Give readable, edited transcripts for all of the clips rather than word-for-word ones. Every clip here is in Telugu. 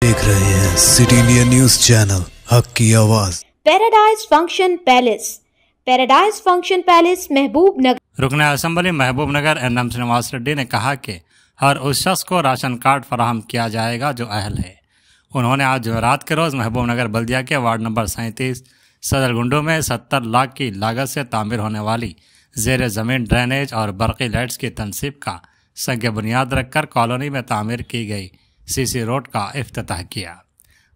देख रहे हैं सिटी इंडिया न्यूज चैनल हक की आवाज। पैराडाइज फंक्शन पैलेस महबूब नगर। रुकन असम्बली महबूब नगर NM श्रीनिवास रेड्डी ने कहा कि हर उस शख्स को राशन कार्ड फराहम किया जाएगा जो अहल है। उन्होंने आज जुमेरात के रोज़ महबूब नगर बल्दिया के वार्ड नंबर 37 सदरगुंडो में 70 लाख की लागत से तामीर होने वाली ज़ेर ज़मीन ड्रेनेज और बरक़ी लाइट्स की तनसीब का संग बुनियाद रखकर कॉलोनी में तामीर की गई CC रोड का इफ्तिताह किया।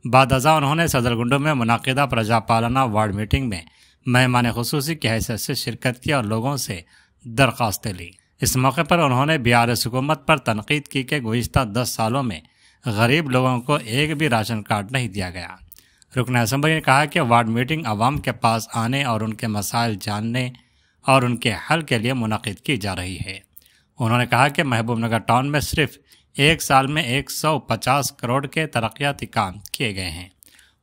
बाद अज़ा उन्होंने सदरगुंडो में मुनाकिदा प्रजापालना वार्ड मीटिंग में मेहमान खुसूसी की हैसियत से शिरकत की और लोगों से दरख्वास्तें ली। इस मौके पर उन्होंने BRS हुकूमत पर तनकीद की कि गुज़िश्ता 10 सालों में गरीब लोगों को एक भी राशन कार्ड नहीं दिया गया। रुकन असम्बली ने कहा कि वार्ड मीटिंग आवाम के पास आने और उनके मसाइल जानने और उनके हल के लिए मुनक़िद की जा रही है। उन्होंने कहा कि महबूब नगर टाउन में सिर्फ एक साल में 150 करोड़ के तरक्याती काम किए गए हैं।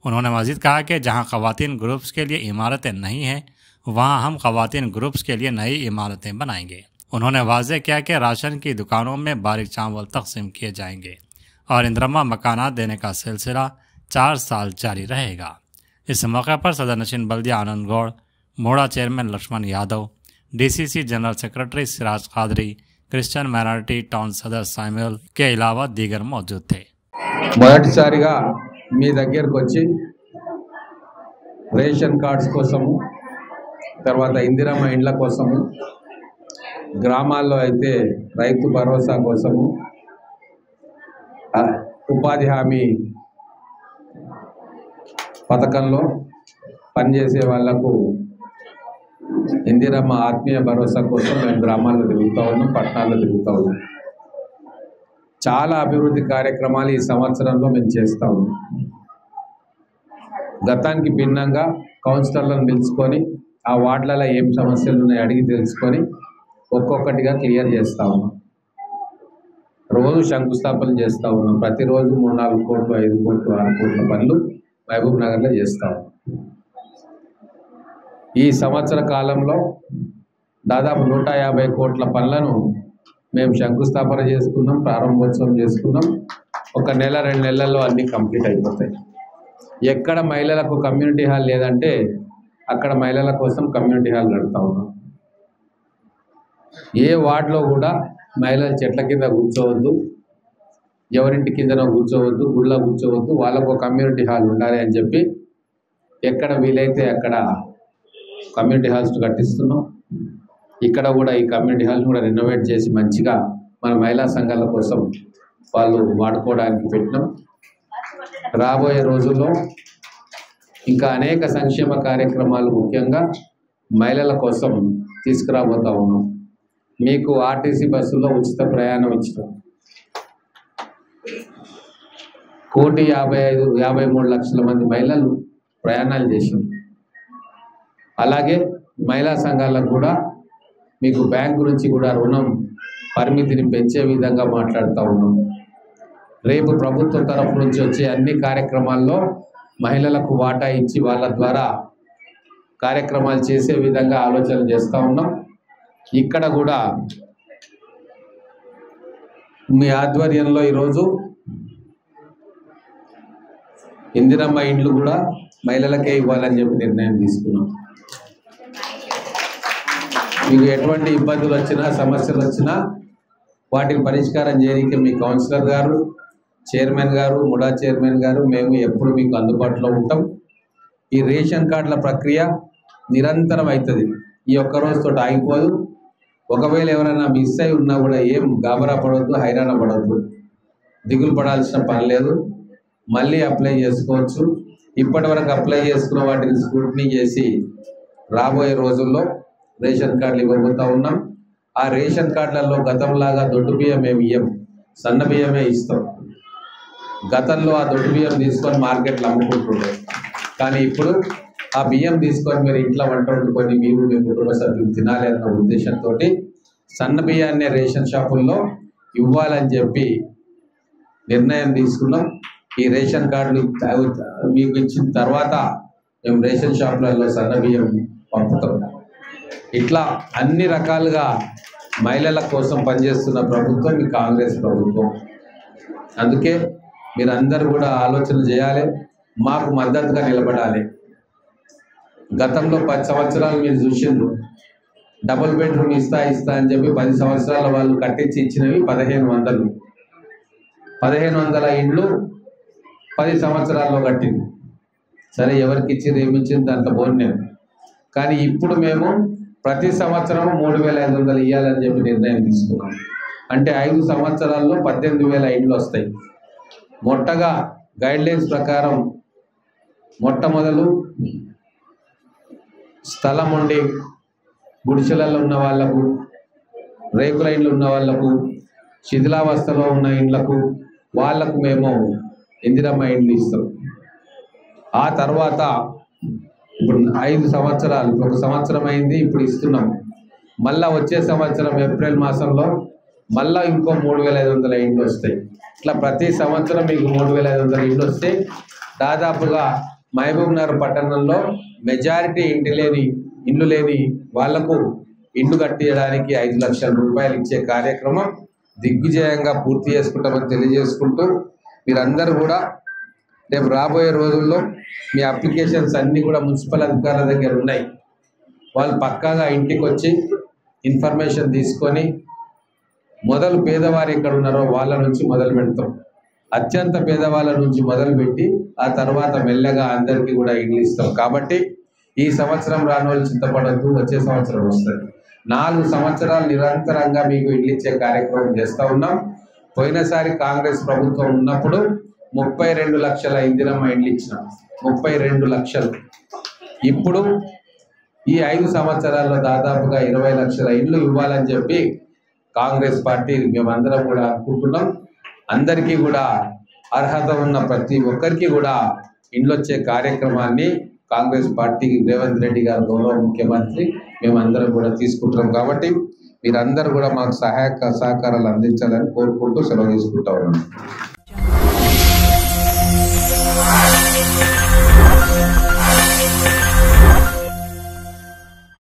उन्होंने मज़ीद कहा कि जहां ख़वातीन ग्रुप्स के लिए इमारतें नहीं हैं वहां हम ख़वातीन ग्रुप्स के लिए नई इमारतें बनाएंगे। उन्होंने वाज़ेह किया कि राशन की दुकानों में बारीक चावल तकसीम किए जाएंगे और इंदिरमा मकानात देने का सिलसिला 4 साल जारी रहेगा। इस मौके पर सदर नशीन बल्दिया आनंद गौड़, मोड़ा chairman Laxman Yadav, DCC general secretary Siraj Qadri, Christian minority town సదర్ సామ్యుల్ के अलावा दीगर मौजूद थे। మొదటిసారిగా మీ దగ్గరకు వచ్చి రేషన్ కార్డ్స్ కోసము, తర్వాత ఇందిరమ్మ ఇండ్ల కోసము, గ్రామాల్లో అయితే రైతు భరోసా కోసము, ఉపాధి హామీ పథకంలో పనిచేసే వాళ్లకు ఇందిరమ్మ ఆత్మీయ భరోసా కోసం మేము గ్రామాల్లో తిరుగుతూ ఉన్నాం, పట్టణాల్లో తిరుగుతూ ఉన్నాం. చాలా అభివృద్ధి కార్యక్రమాలు ఈ సంవత్సరంలో మేము చేస్తూ ఉన్నాం. గతానికి భిన్నంగా కౌన్సిలర్లను పిలుచుకొని ఆ వార్డులలో ఏం సమస్యలు ఉన్నాయో అడిగి తెలుసుకొని ఒక్కొక్కటిగా క్లియర్ చేస్తూ ఉన్నాం. రోజు శంకుస్థాపన చేస్తూ ఉన్నాం. ప్రతిరోజు 3-4 కోట్లు, 5 కోట్లు, 6 కోట్ల పనులు మహబూబ్ నగర్లో చేస్తూ ఉన్నాం. ఈ సంవత్సర కాలంలో దాదాపు 150 కోట్ల పనులను మేము శంకుస్థాపన చేసుకున్నాం, ప్రారంభోత్సవం చేసుకున్నాం. 1 నెల 2 నెలల్లో అన్నీ కంప్లీట్ అయిపోతాయి. ఎక్కడ మహిళలకు కమ్యూనిటీ హాల్ లేదంటే అక్కడ మహిళల కోసం కమ్యూనిటీ హాల్ నడుపుతా ఉన్నాం. ఏ వార్డులో కూడా మహిళలు చెట్ల కింద కూర్చోవద్దు, ఎవరింటి కిందనో కూర్చోవద్దు, గుళ్ళో కూర్చోవద్దు, వాళ్ళకు కమ్యూనిటీ హాల్ ఉండాలి అని చెప్పి ఎక్కడ వీలైతే అక్కడ కమ్యూనిటీ హాల్స్ కట్టిస్తున్నాం. ఇక్కడ కూడా ఈ కమ్యూనిటీ హాల్స్ కూడా రెనోవేట్ చేసి మంచిగా మన మహిళా సంఘాల కోసం వాళ్ళు వాడుకోవడానికి పెట్టినాం. రాబోయే రోజుల్లో ఇంకా అనేక సంక్షేమ కార్యక్రమాలు ముఖ్యంగా మహిళల కోసం తీసుకురాబోతా ఉన్నాం. మీకు RTC బస్సులో ఉచిత ప్రయాణం ఇచ్చినాం. 1,53 లక్షల మంది మహిళలు ప్రయాణాలు చేశారు. అలాగే మహిళా సంఘాలకు కూడా మీకు బ్యాంకు నుంచి కూడా రుణం పరిమితిని పెంచే విధంగా మాట్లాడుతూ ఉన్నాం. రేపు ప్రభుత్వం తరఫు నుంచి వచ్చే అన్ని కార్యక్రమాల్లో మహిళలకు వాటా ఇచ్చి వాళ్ళ ద్వారా కార్యక్రమాలు చేసే విధంగా ఆలోచన చేస్తూ ఉన్నాం. ఇక్కడ కూడా మీ ఆధ్వర్యంలో ఈరోజు ఇందిరమ్మ ఇండ్లు కూడా మహిళలకే ఇవ్వాలని చెప్పి నిర్ణయం తీసుకున్నాం. మీకు ఎటువంటి ఇబ్బందులు వచ్చినా, సమస్యలు వచ్చినా వాటిని పరిష్కారం చేయడానికి మీ కౌన్సిలర్ గారు, చైర్మన్ గారు, ముడా చైర్మన్ గారు, మేము ఎప్పుడు మీకు అందుబాటులో ఉంటాం. ఈ రేషన్ కార్డుల ప్రక్రియ నిరంతరం అవుతుంది. ఈ ఒక్క రోజుతో ఆగిపోదు. ఒకవేళ ఎవరైనా మిస్ అయి ఉన్నా కూడా ఏం గాబరా పడవద్దు, హైరాణ పడవద్దు, దిగులు పడాల్సిన పని లేదు. మళ్ళీ అప్లై చేసుకోవచ్చు. ఇప్పటి వరకు అప్లై చేసుకున్న వాటిని స్క్రూటినీ చేసి రాబోయే రోజుల్లో రేషన్ కార్డులు ఇవ్వబోతూ ఉన్నాం. ఆ రేషన్ కార్డులలో గతంలాగా దొడ్డు బియ్యం ఏమి ఇయ్యం, సన్న బియ్యమే ఇస్తాం. గతంలో ఆ దొడ్డు బియ్యం తీసుకొని మార్కెట్లో అమ్ముకుంటుండే, కానీ ఇప్పుడు ఆ బియ్యం తీసుకొని మీరు ఇంట్లో వంట వండుకొని మీరు మీ కుటుంబ సభ్యులు తినాలి అన్న ఉద్దేశంతో సన్న బియ్యాన్ని రేషన్ షాపుల్లో ఇవ్వాలని చెప్పి నిర్ణయం తీసుకున్నాం. ఈ రేషన్ కార్డులు మీకు ఇచ్చిన తర్వాత మేము రేషన్ షాపులలో సన్న బియ్యం పంపుతాం. ఇట్లా అన్ని రకాలుగా మహిళల కోసం పనిచేస్తున్న ప్రభుత్వం ఈ కాంగ్రెస్ ప్రభుత్వం. అందుకే మీరందరూ కూడా ఆలోచన చేయాలి, మాకు మద్దతుగా నిలబడాలి. గతంలో 10 సంవత్సరాలు మీరు చూసిండ్రు, డబుల్ బెడ్రూమ్ ఇస్తా అని చెప్పి 10 సంవత్సరాల వాళ్ళు కట్టించి ఇచ్చినవి 1500 ఇండ్లు 10 సంవత్సరాల్లో కట్టింది. సరే, ఎవరికి ఇచ్చింది ఏమిచ్చింది దాంట్లో పోను. కానీ ఇప్పుడు మేము ప్రతి సంవత్సరం 3500 ఇవ్వాలని చెప్పి నిర్ణయం తీసుకున్నాం. అంటే 5 సంవత్సరాల్లో 18,000 ఇండ్లు వస్తాయి. మొట్టగా గైడ్లైన్స్ ప్రకారం మొట్టమొదలు స్థలం ఉండి గుడిసెలలో ఉన్న వాళ్లకు, రేకుల ఇండ్లు ఉన్న వాళ్లకు, శిథిలావస్థలో ఉన్న ఇండ్లకు వాళ్లకు మేము ఇందిరమ్మ ఇండ్లు ఇస్తాం. ఆ తర్వాత ఇప్పుడు 5 సంవత్సరాలు, 1 సంవత్సరం అయింది, ఇప్పుడు ఇస్తున్నాం. మళ్ళా వచ్చే సంవత్సరం ఏప్రిల్ మాసంలో మళ్ళా ఇంకో 3500 ఇండ్లు వస్తాయి. ఇట్లా ప్రతి సంవత్సరం మీకు 3500 ఇండ్లు వస్తే దాదాపుగా మహబూబ్ నగర్ పట్టణంలో మెజారిటీ ఇండ్లు లేని వాళ్లకు ఇండ్లు కట్టించడానికి 5 లక్షల రూపాయలు ఇచ్చే కార్యక్రమం దిగ్విజయంగా పూర్తి చేసుకుంటామని తెలియజేసుకుంటూ, మీరందరూ కూడా రేపు రాబోయే రోజుల్లో మీ అప్లికేషన్స్ అన్నీ కూడా మున్సిపల్ అధికారుల దగ్గర ఉన్నాయి. వాళ్ళు పక్కాగా ఇంటికి వచ్చి ఇన్ఫర్మేషన్ తీసుకొని మొదలు పేదవారు ఎక్కడ ఉన్నారో వాళ్ళ నుంచి మొదలు పెడతాం. అత్యంత పేదవాళ్ళ నుంచి మొదలుపెట్టి ఆ తర్వాత మెల్లగా అందరికీ కూడా ఇండ్లు ఇస్తాం. కాబట్టి ఈ సంవత్సరం రాని వాళ్ళు చింతపడద్దు, వచ్చే సంవత్సరం వస్తుంది. 4 సంవత్సరాలు నిరంతరంగా మీకు ఇండ్లు ఇచ్చే కార్యక్రమం చేస్తూ ఉన్నాం. పోయినసారి కాంగ్రెస్ ప్రభుత్వం ఉన్నప్పుడు 32 లక్షల ఇందిరమ్మ ఇండ్లు ఇచ్చినాం, 32 లక్షలు. ఇప్పుడు ఈ 5 సంవత్సరాల్లో దాదాపుగా 20 లక్షల ఇండ్లు ఇవ్వాలని చెప్పి కాంగ్రెస్ పార్టీ మేమందరం కూడా అనుకుంటున్నాం. అందరికీ కూడా అర్హత ఉన్న ప్రతి ఒక్కరికి కూడా ఇండ్లు వచ్చే కార్యక్రమాన్ని కాంగ్రెస్ పార్టీ రేవంత్ రెడ్డి గారు గౌరవ ముఖ్యమంత్రి మేమందరం కూడా తీసుకుంటున్నాం. కాబట్టి మీరందరూ కూడా మాకు సహాయక సహకారాలు అందించాలని కోరుకుంటూ సెలవు తీసుకుంటా ఉన్నాం.